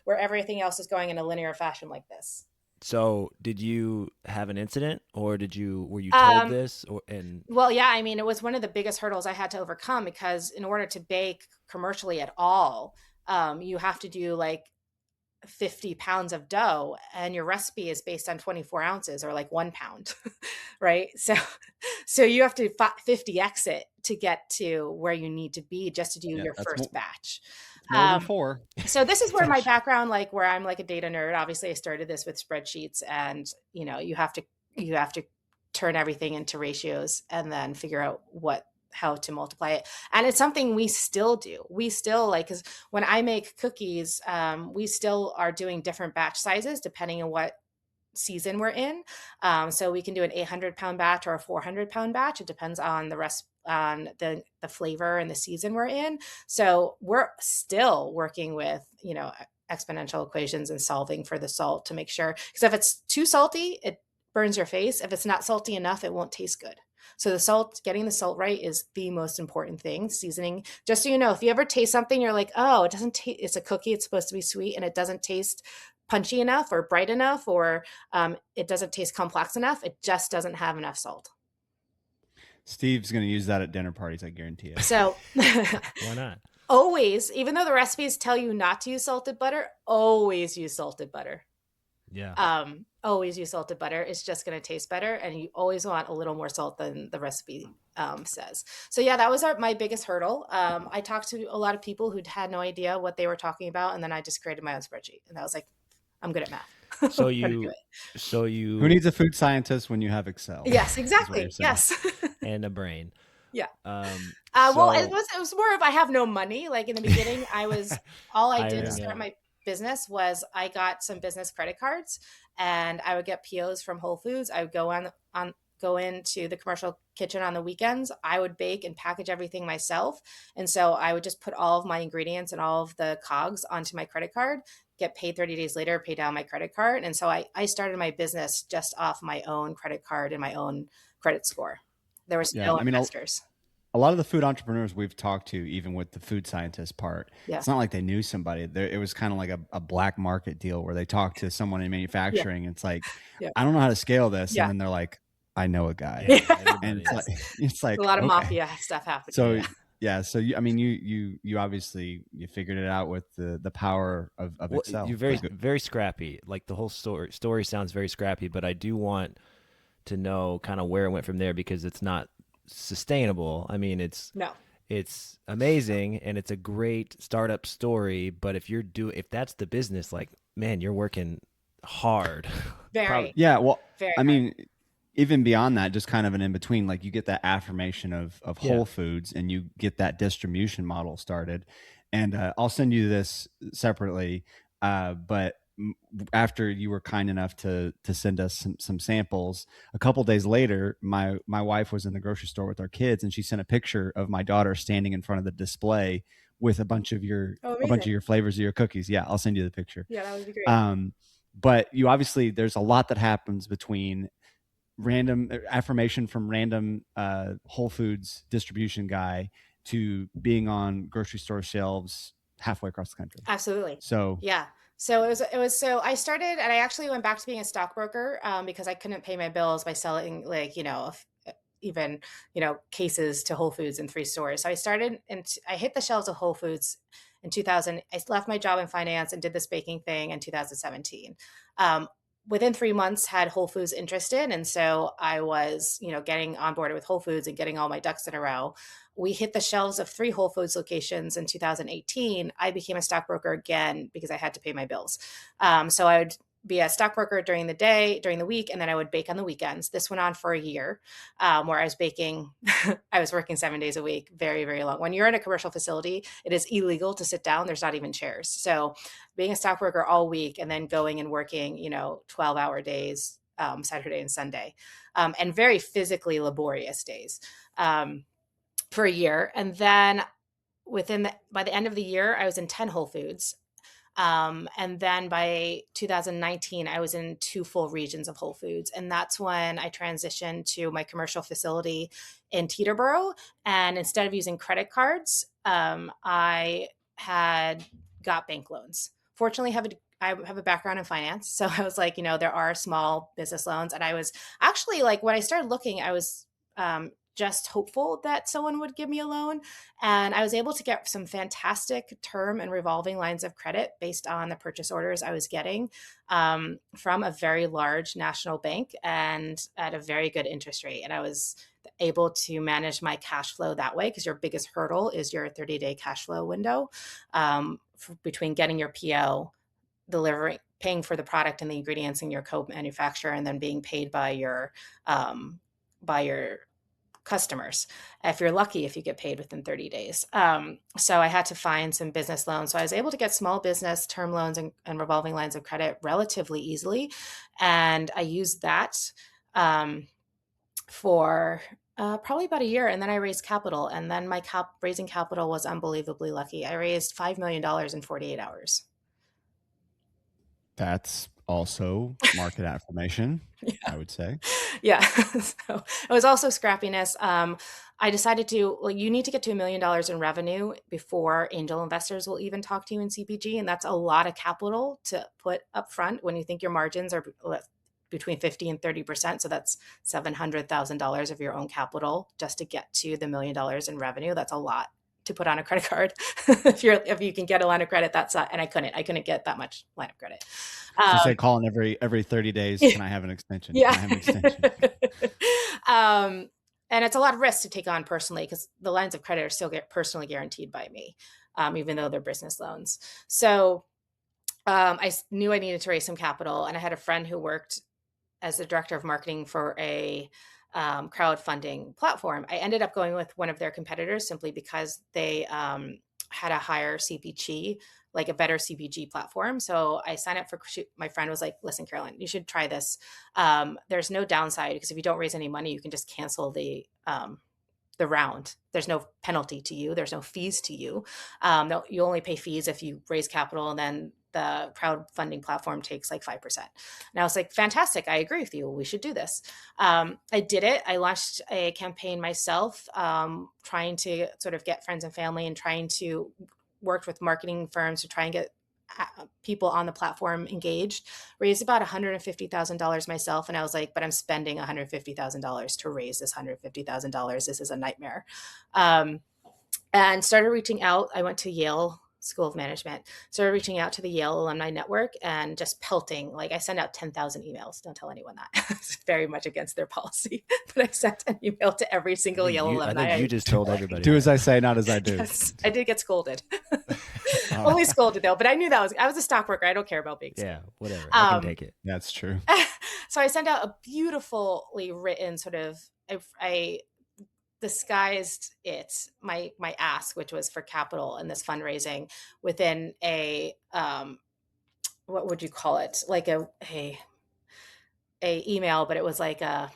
where everything else is going in a linear fashion like this. So did you have an incident, or were you told Um, this, or and well, yeah, I mean, it was one of the biggest hurdles I had to overcome, because in order to bake commercially at all, you have to do like 50 pounds of dough, and your recipe is based on 24 ounces, or like 1 pound. Right, so you have to 50x it to get to where you need to be just to do Yeah, your first batch. it's more than um, 4. so this is where my background, like where I'm like a data nerd. Obviously I started this with spreadsheets, and you have to turn everything into ratios and then figure out how to multiply it. And it's something we still do. We still, like, because when I make cookies, we still are doing different batch sizes depending on what season we're in. So we can do an 800-pound batch or a 400-pound batch. It depends on the rest, on the flavor and the season we're in. So we're still working with, exponential equations and solving for the salt to make sure, because if it's too salty, it burns your face. If it's not salty enough, it won't taste good. So getting the salt right is the most important thing. Seasoning, just so you know, if you ever taste something, you're like, oh, it doesn't taste, it's a cookie, it's supposed to be sweet, and it doesn't taste punchy enough or bright enough, or it doesn't taste complex enough, it just doesn't have enough salt. Steve's going to use that at dinner parties, I guarantee it. So why not? always, even though the recipes tell you not to use salted butter, always use salted butter. Yeah. Always use salted butter. It's just going to taste better, and you always want a little more salt than the recipe says. So yeah, that was my biggest hurdle. I talked to a lot of people who had no idea what they were talking about, and then I just created my own spreadsheet, and I was like, I'm good at math. So Who needs a food scientist when you have Excel? Yes, exactly. Yes. and a brain. Yeah. So well, it was more of, I have no money. Like in the beginning, all I did to start hiring my business was I got some business credit cards, and I would get POs from Whole Foods. I would go into the commercial kitchen on the weekends. I would bake and package everything myself. And so I would just put all of my ingredients and all of the cogs onto my credit card, get paid 30 days later, pay down my credit card. And so I started my business just off my own credit card and my own credit score. There was no investors. A lot of the food entrepreneurs we've talked to, even with the food scientist part, Yeah. it's not like they knew somebody. It was kind of like a black market deal where they talked to someone in manufacturing. It's like, I don't know how to scale this. And then they're like, I know a guy. And it's like a lot of okay. mafia stuff happening. So so you obviously you figured it out with the power of Excel. You're very scrappy. Like the whole story sounds very scrappy, but I do want to know kind of where it went from there, because it's not sustainable. I mean, it's amazing and it's a great startup story, but if that's the business, like, man, you're working hard. Very. Yeah, well, very I mean, even beyond that, just kind of an in between, like you get that affirmation of Whole Foods, and you get that distribution model started, and I'll send you this separately. But after you were kind enough to send us some samples, a couple days later, my wife was in the grocery store with our kids, and she sent a picture of my daughter standing in front of the display with Oh, a bunch of amazing. your flavors of your cookies. Yeah, I'll send you the picture. Yeah, that would be great. Um, but you obviously, there's a lot that happens between random affirmation from random Whole Foods distribution guy to being on grocery store shelves halfway across the country. Absolutely. So Yeah. So so I started and I actually went back to being a stockbroker because I couldn't pay my bills by selling like, even, cases to Whole Foods in three stores. So I started and I hit the shelves of Whole Foods in 2000. I left my job in finance and did this baking thing in 2017. Um, Within 3 months had Whole Foods interested. And so I was, getting on board with Whole Foods and getting all my ducks in a row. We hit the shelves of three Whole Foods locations in 2018. I became a stockbroker again because I had to pay my bills. So I would be a stockbroker during the day, during the week, and then I would bake on the weekends. This went on for a year, where I was baking. I was working 7 days a week, very, very long. When you're in a commercial facility, it is illegal to sit down. There's not even chairs. So being a stockbroker all week and then going and working, 12-hour days, Saturday and Sunday, and very physically laborious days. For a year. And then by the end of the year, I was in 10 Whole Foods. And then by 2019, I was in two full regions of Whole Foods. And that's when I transitioned to my commercial facility in Teterboro. And instead of using credit cards, I had got bank loans. Fortunately, I have a background in finance. So I was like, there are small business loans. And I was actually like, when I started looking, I was just hopeful that someone would give me a loan. And I was able to get some fantastic term and revolving lines of credit based on the purchase orders I was getting from a very large national bank and at a very good interest rate. And I was able to manage my cash flow that way because your biggest hurdle is your 30-day cash flow window between getting your PO, delivering, paying for the product and the ingredients in your co-manufacturer, and then being paid by your customers. If you're lucky, if you get paid within 30 days. So I had to find some business loans. So I was able to get small business term loans and revolving lines of credit relatively easily. And I used that for probably about a year. And then I raised capital. And then my raising capital was unbelievably lucky. I raised $5 million in 48 hours. that's also market affirmation, I would say. Yeah. So it was also scrappiness. I decided you need to get to $1 million in revenue before angel investors will even talk to you in CPG. And that's a lot of capital to put up front when you think your margins are between 50 and 30%. So that's $700,000 of your own capital just to get to the $1 million in revenue. That's a lot to put on a credit card. If you can get a line of credit, and I couldn't get that much line of credit. So say calling every 30 days, can I have an extension? Yeah. Can I have an extension? And it's a lot of risk to take on personally because the lines of credit are still personally guaranteed by me, even though they're business loans. So I knew I needed to raise some capital, and I had a friend who worked as the director of marketing for a crowdfunding platform. I ended up going with one of their competitors simply because they had a higher CPG, like a better CPG platform. So I signed up for, my friend was like, listen, Carolyn, you should try this. There's no downside because if you don't raise any money, you can just cancel the round. There's no penalty to you. There's no fees to you. No, you only pay fees if you raise capital, and then the crowdfunding platform takes like 5%. And I was like, fantastic. I agree with you. We should do this. I did it. I launched a campaign myself, trying to sort of get friends and family and trying to work with marketing firms to try and get people on the platform engaged, raised about $150,000 myself. And I was like, but I'm spending $150,000 to raise this $150,000. This is a nightmare. And started reaching out. I went to Yale School of Management, started reaching out to the Yale alumni network and just pelting. Like I sent out 10,000 emails. Don't tell anyone that. It's very much against their policy. But I sent an email to every single Yale alumni. I think you just told everybody. Do as I say, not as I do. Yes, I did get scolded. Only scolded though, but I knew I was a stockbroker. I don't care about being scolded. Yeah, whatever. I can take it. That's true. So I sent out a beautifully written sort of, I disguised my ask, which was for capital in this fundraising, within a what would you call it? Like a email, but it was like a,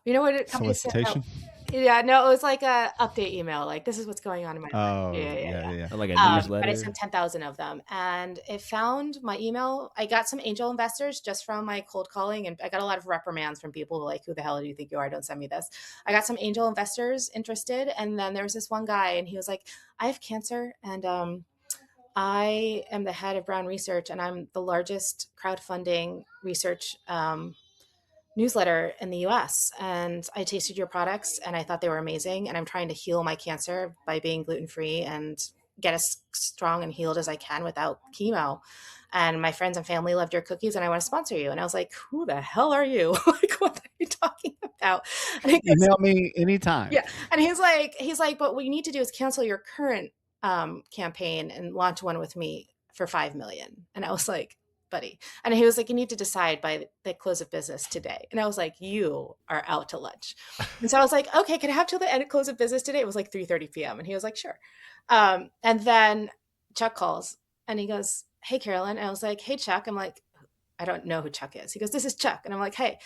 you know what companies send out? Solicitation. Yeah, no, it was like a update email. Like, this is what's going on in my life. Oh, Yeah, yeah, yeah, yeah. yeah. Like a But I newsletter. sent 10,000 of them, and it found my email. I got some angel investors just from my cold calling, and I got a lot of reprimands from people like, "Who the hell do you think you are? Don't send me this." I got some angel investors interested, and then there was this one guy, and he was like, "I have cancer, and I am the head of Brown Research, and I'm the largest crowdfunding research newsletter in the US. And I tasted your products and I thought they were amazing. And I'm trying to heal my cancer by being gluten free and get as strong and healed as I can without chemo. And my friends and family loved your cookies and I want to sponsor you." And I was like, "Who the hell are you? Like, what are you talking about?" And he goes, Email me anytime. "Yeah." And he's like, "But what you need to do is cancel your current campaign and launch one with me for 5 million." And I was like, "Buddy." And he was like, "You need to decide by the close of business today." And I was like, "You are out to lunch." And so I was like, "Okay, can I have till the end of close of business today?" It was like 3:30 p.m. And he was like, "Sure." And then Chuck calls and he goes, "Hey, Carolyn." And I was like, "Hey, Chuck." I'm like, "I don't know who Chuck is." He goes, "This is Chuck." And I'm like, "Hey,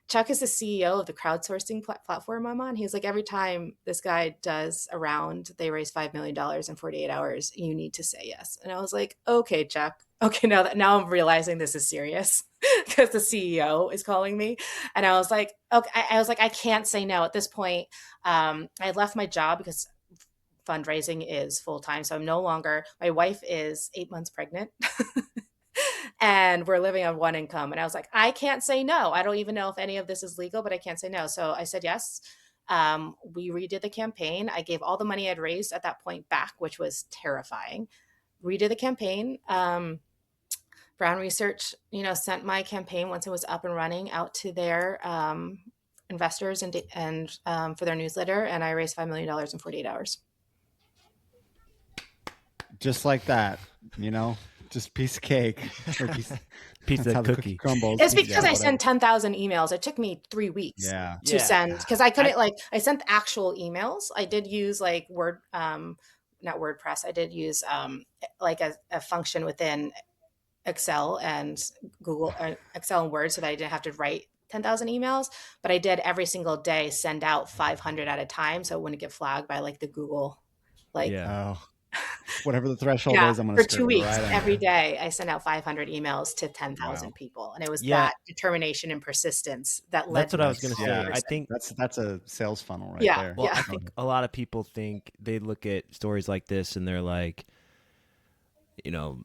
Chuck is the CEO of the crowdsourcing platform I'm on." He's like, "Every time this guy does a round, they raise $5 million in 48 hours. You need to say yes." And I was like, "Okay, Chuck. Okay, now I'm realizing this is serious because the CEO is calling me." And I was like, "Okay." I was like, "I can't say no at this point." I left my job because fundraising is full time, so I'm no longer. My wife is 8 months pregnant. And we're living on one income. And I was like, "I can't say no. I don't even know if any of this is legal, but I can't say no." So I said yes. We redid the campaign. I gave all the money I'd raised at that point back, which was terrifying. Redid the campaign. Brown Research, sent my campaign once it was up and running out to their investors and for their newsletter, and I raised $5 million in 48 hours. Just like that, just piece of cake or Piece that's how of the cookie cookie. crumbles. It's Yeah, because I whatever. sent 10,000 emails. It took me 3 weeks Yeah. to Yeah. send, because I couldn't, I sent actual emails. I did use like not WordPress. I did use like a function within Excel and Excel and Word, so that I didn't have to write 10,000 emails. But I did every single day send out 500 at a time, so it wouldn't get flagged by like the Google, like, Yeah. Oh, whatever the threshold yeah, is, I'm going for to two skirt weeks, right every under. day, I sent out 500 emails to Wow. 10,000 people. And it was Yeah. that determination and persistence that led That's to what I was this going to small say. Yeah, I person. think, that's a sales funnel right Yeah, there. well, yeah. I think a lot of people think they look at stories like this and they're like, you know,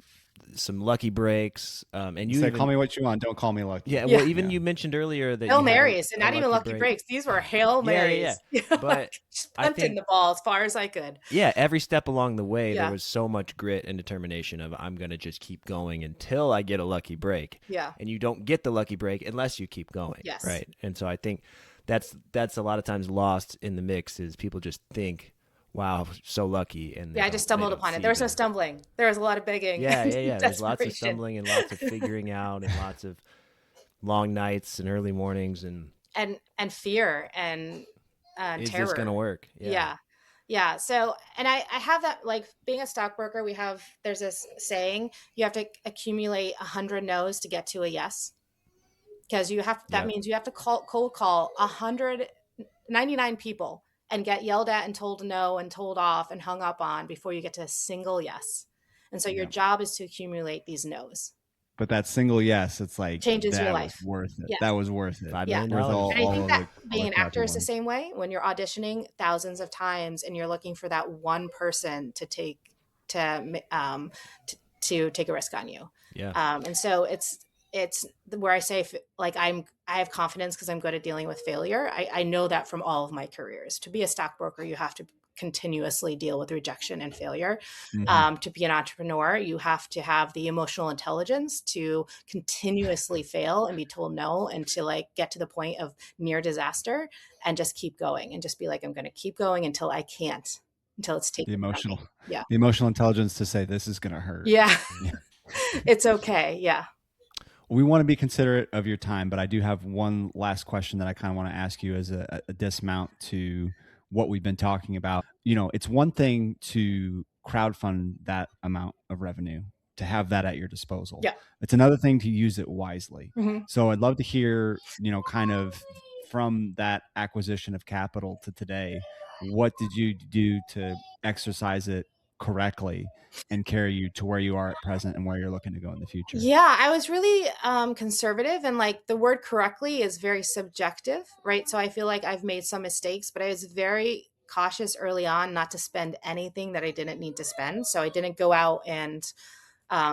some lucky breaks. And You you say, call even, me what you want. Don't call me lucky. yeah, well, Yeah. even Yeah. you mentioned earlier that Hail you had Marys, and a not even lucky lucky break. breaks. These were Hail Yeah. Marys. But Just I punting think, the ball as far as I could. yeah, every step along the way, there Yeah. was so much grit and determination of I'm going to just keep going until I get a lucky break. Yeah. And you don't get the lucky break unless you keep going. Yes. Right. And so I think that's a lot of times lost in the mix is people just think, wow, so lucky. And Yeah, I just stumbled upon it. There was no stumbling. There was a lot of begging. Yeah. And There's lots of desperation. stumbling and lots of figuring out and lots of long nights and early mornings and and fear and is terror. this going to work? Yeah. So, and I have that, like, being a stockbroker, there's this saying, you have to accumulate 100 no's to get to a yes. Because that Yep. means you have to cold call 199 people and get yelled at and told no and told off and hung up on before you get to a single yes. And so your Yeah. job is to accumulate these no's. But that single yes, it's like Changes your that life. was worth it. Yes. That was worth it. $5 Yeah. million. Worth all, And I all think of that the being an crap actor you is the won. same way. When you're auditioning thousands of times and you're looking for that one person to take to take a risk on you. Yeah. And so it's where I say, like, I have confidence because I'm good at dealing with failure. I know that from all of my careers. To be a stockbroker, you have to continuously deal with rejection and failure. Mhm. To be an entrepreneur, you have to have the emotional intelligence to continuously fail and be told no, and to, like, get to the point of near disaster and just keep going and just be like, I'm going to keep going until I can't, until it's The taken from me. emotional, Yeah. the emotional intelligence to say this is going to hurt. Yeah. Yeah. It's okay. Yeah. We want to be considerate of your time, but I do have one last question that I kind of want to ask you as a dismount to what we've been talking about. It's one thing to crowdfund that amount of revenue, to have that at your disposal. Yeah. It's another thing to use it wisely. Mm-hmm. So I'd love to hear, kind of from that acquisition of capital to today, what did you do to exercise it correctly and carry you to where you are at present and where you're looking to go in the future? Yeah, I was really conservative, and like the word correctly is very subjective, right? So I feel like I've made some mistakes, but I was very cautious early on not to spend anything that I didn't need to spend. So I didn't go out and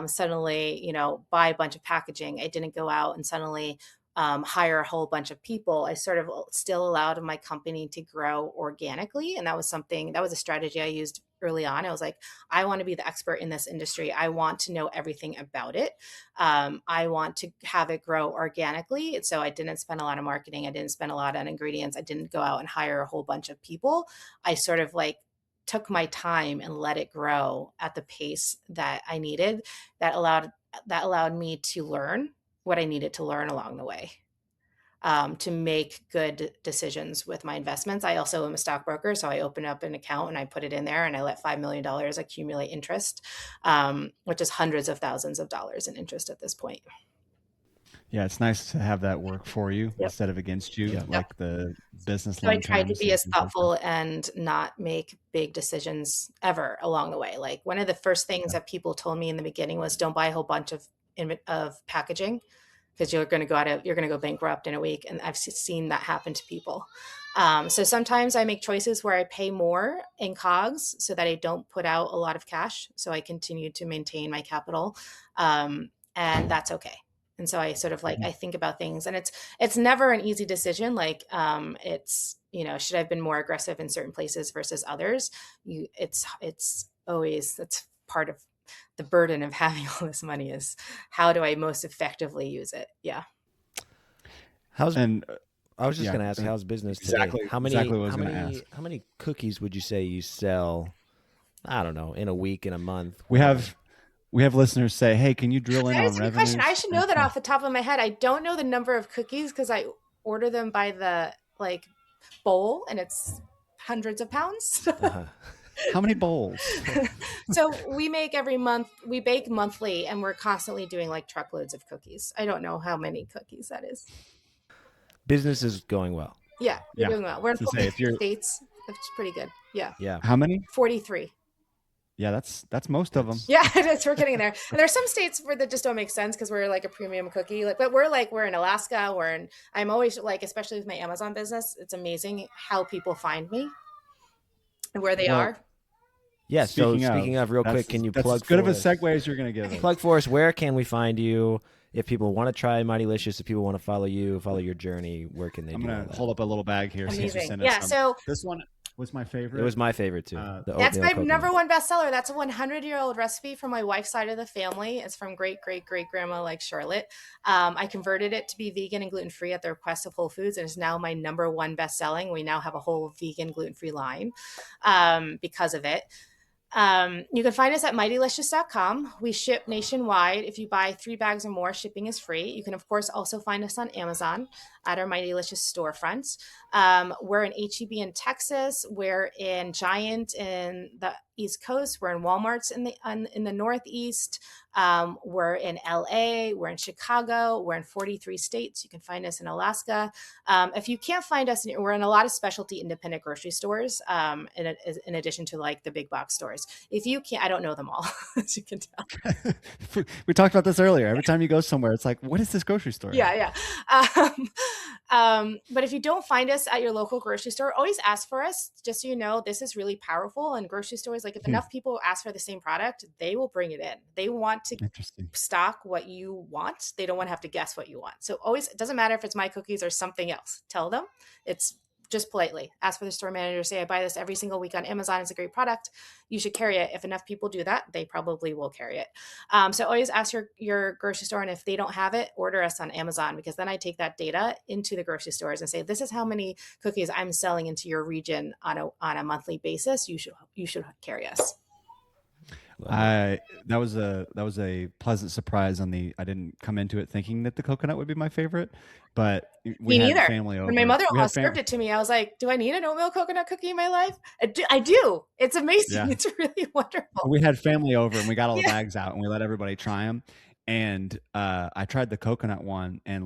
suddenly, buy a bunch of packaging. I didn't go out and suddenly hire a whole bunch of people. I sort of still allowed my company to grow organically. And that was a strategy I used early on. I was like, I want to be the expert in this industry. I want to know everything about it. I want to have it grow organically. So I didn't spend a lot of marketing. I didn't spend a lot on ingredients. I didn't go out and hire a whole bunch of people. I sort of like took my time and let it grow at the pace that I needed. That allowed me to learn what I needed to learn along the way, to make good decisions with my investments. I also am a stockbroker, so I open up an account and I put it in there and I let $5 million accumulate interest, which is hundreds of thousands of dollars in interest at this point. Yeah, it's nice to have that work for you Yep. instead of against you, Yep. like the business So I loan tried to terms be and as things like that. thoughtful and not make big decisions ever along the way. Like one of the first things that people told me in the beginning was, "Don't buy a whole bunch of packaging because you're going to go bankrupt in a week." And I've seen that happen to people. So sometimes I make choices where I pay more in COGS so that I don't put out a lot of cash. So I continue to maintain my capital, and that's okay. And so I sort of like, I think about things, and it's never an easy decision. Like, it's, should I have been more aggressive in certain places versus others? It's always, that's part of the burden of having all this money, is how do I most effectively use it? Yeah. How's And I was just yeah, going to ask, how's business today? exactly, How many exactly what I was how going to many ask. how many cookies would you say you sell? I don't know, in a week, in a month, We whatever. have we have listeners say, "Hey, can you drill in That on is a good question. I revenues?" should know And that so, off the top of my head. I don't know the number of cookies because I order them by the like bowl, and it's hundreds of pounds. Uh-huh. how many bowls? So we bake monthly, and we're constantly doing like truckloads of cookies. I don't know how many cookies that is. Business is going well. Yeah, we're Yeah, doing well. We're in to say if 43 you're states. That's pretty good. Yeah. Yeah. how many? 43. Yeah, that's most of them. That's Yeah, it is. We're getting there. And there's some states where that just don't make sense because we're like a premium cookie. Like, but we're in Alaska. I'm always like, especially with my Amazon business, it's amazing how people find me and where they Well, are. Yeah, so speaking speaking of, of, real quick, that's can you that's as plug good of for a us? segue as you're going to give us. Plug for us, where can we find you? If people want to try Mightylicious, if people want to follow you, follow your journey, where can they I'm do all going to that? hold up a little bag here since you Amazing. sent Yeah. us some. So This one was my favorite. It was my favorite too. The that's oatmeal my coconut. number one bestseller. That's a 100-year-old recipe from my wife's side of the family. It's from great great great grandma like Charlotte. I converted it to be vegan and gluten free at the request of Whole Foods, and it's now my number one best selling. We now have a whole vegan gluten free line because of it. You can find us at mightylicious.com. We ship nationwide. If you buy 3 bags or more, shipping is free. You can, of course, also find us on Amazon at our Mightylicious storefront. We're in HEB in Texas. We're in Giant in the East Coast. We're in Walmart's in the Northeast. We're in LA. We're in Chicago. We're in 43 states. You can find us in Alaska. If you can't find us, we're in a lot of specialty independent grocery stores, in addition to like the big box stores. If you can't, I don't know them all, as you can tell. We talked about this earlier. Every time you go somewhere, it's like, what is this grocery store? Yeah. But if you don't find us at your local grocery store, always ask for us. Just so you know, this is really powerful. And grocery stores, like if enough people ask for the same product, they will bring it in. They want to Interesting. stock what you want. They don't want to have to guess what you want. So always, it doesn't matter if it's my cookies or something else. Tell them. It's just politely ask for the store manager. Say, I buy this every single week on Amazon. It's a great product. You should carry it. If enough people do that, they probably will carry it. So always ask your grocery store, and if they don't have it, order us on Amazon, because then I take that data into the grocery stores and say, this is how many cookies I'm selling into your region on a monthly basis. You should carry us. Love it. That was a pleasant surprise I didn't come into it thinking that the coconut would be my favorite, but we Me had neither. family When my over. We mother-in-law had served it to me, I was like, "Do I need an oatmeal coconut cookie in my life?" I do. It's amazing. yeah. It's really wonderful. We had family over and we got all the Yeah. bags out and we let everybody try them. And I tried the coconut one and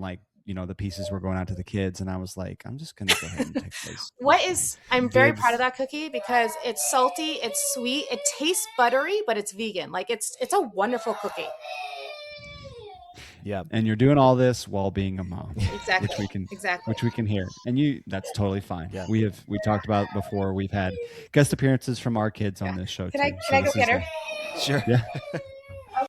the pieces were going out to the kids and I was like, I'm just gonna go ahead and take those things. I'm very proud of Dibs. that cookie because it's salty, it's sweet, it tastes buttery, but it's vegan. Like it's a wonderful cookie. Yeah. And you're doing all this while being a mom, Exactly. which we can Exactly. hear. And that's totally fine. Yeah. We talked about before. We've had guest appearances from our kids Yeah. on this show Can I too. can So I go this is get her? Sure. yeah.